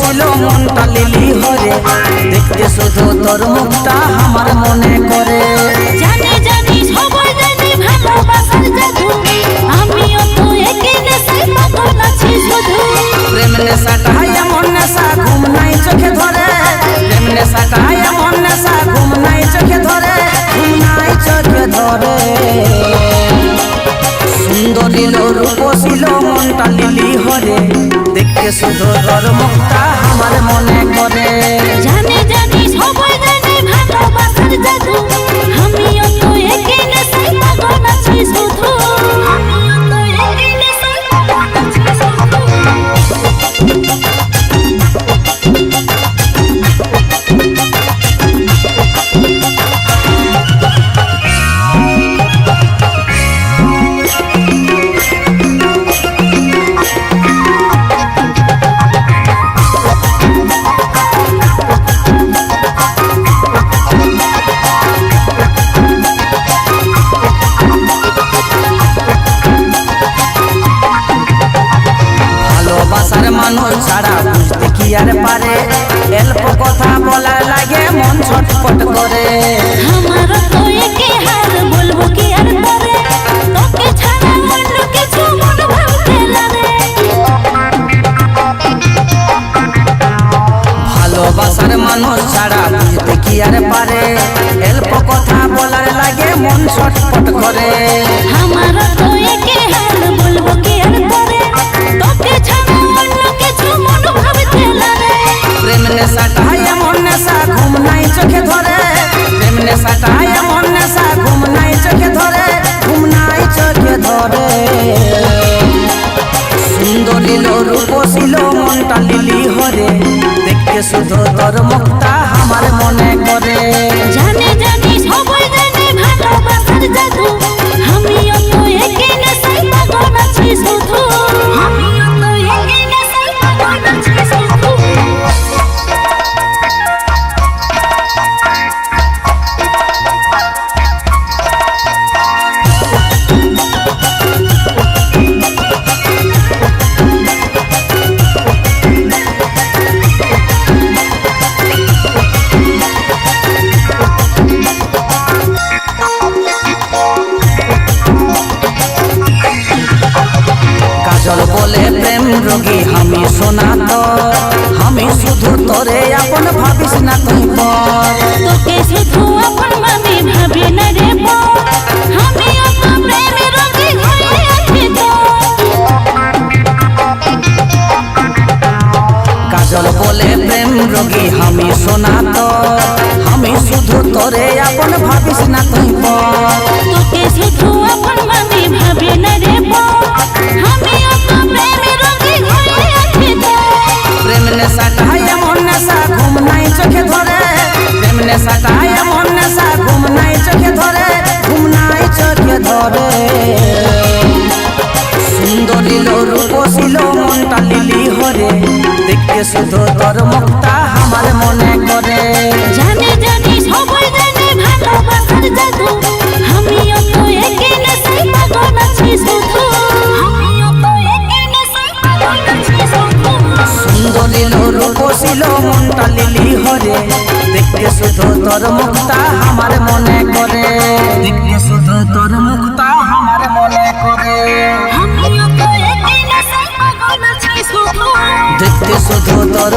বসিল মনটা লিলি হরে, দেখতে শুধু তোর মুখটা আমার মনে করে। জানি জানি সবাই জানি ভালোবাসার জাদু, আমিও তো একে নেশায় পাগল আছি শুধু। প্রেম নেশাটা এমন নেশা ঘুম নাই চোখে ধরে, প্রেম নেশাটা এমন নেশা ঘুম নাই চোখে ধরে, ঘুম নাই চোখে ধরে। সুন্দরী রূপসিল মনটা লিলি হরে, দেখতে শুধু তোর মুখটা আমার মনে করে। জানি জানি সবাই জানি ভালোবাসার জাদু, আমিও তো একে নেশায় পাগল আছি শুধু। আমিও তো একে নেশায় পাগল আছি শুধু। ভালোবাসার মানুষ ছাড়া বুঝতে কি আর পারে, অল্প কথা বলার লাগে মন ছটফট করে। আমার তো একে হার বলবো কি আর করে, তোকে ছাড়া অন্য কিছু মন ভাবতে লাগে। ভালোবাসার মানুষ ছাড়া বুঝতে কি আর পারে, অল্প কথা বলার লাগে মন ছটফট করে। আমার তো একে হার বলবো কি আর করে, তোকে ছাড়া অন্য কিছু মন ভাবতে লাগে। প্রেম নেশাটা এমন নেশা ঘুম নাই চোখে ধরে, প্রেম নেশাটা এমন নেশা ঘুম নাই চোখে ধরে, ঘুম নাই চোখে ধরে। সুন্দরী রূপসিল মনটা লিলি হরে, দেখতে শুধু তোর মুখটা আমার মনে করে। জানি জানি সবাই জানি ভালোবাসার জাদু, আমিও তো একে নেশায় পাগল আছি শুধু। আমিও তো একে নেশায় পাগল আছি শুধু। কাজল বলে প্রেম রোগী আমি শোনা তো, আমি শুধু তোরে আপন ভাবিস না তুই পর। তোকে শুধু আপন ভাবি ভাবি না রে বোন, আমিও তো প্রেমের রোগী হয়ে আছি তো। কাজল বলে প্রেম রোগী আমি শোনা তো, আমি শুধু তোরে আপন ভাবিস না তুই পর। তোকে শুধু আপন ভাবি ভাবি না রে বোন, আমিও তো প্রেমের রোগী হয়ে আছি তো। প্রেম নেশাটা এমন নেশা ঘুম নাই চোখে ধরে, প্রেম নেশাটা এমন নেশা ঘুম নাই চোখে ধরে, ঘুম নাই চোখে ধরে। সুন্দরী রূপসিল মনটা লিলি হরে, দেখতে শুধু তোর মুখটা আমার মনে করে। জানি জানি সবাই জানি ভালোবাসার জাদু, আমিও তো একে নেশায় পাগল আছি শুধু। আমিও তো একে নেশায় পাগল আছি শুধু। সুন্দরী রূপসিল মনটা লিলি হরে, দেখতে শুধু তোর মুখটা আমার মনে করে। দেখতে শুধু তোর মুখটা আমার মনে করে। আমিও তো একে নেশায় পাগল আছি শুধু। দেখতে শুধু তোর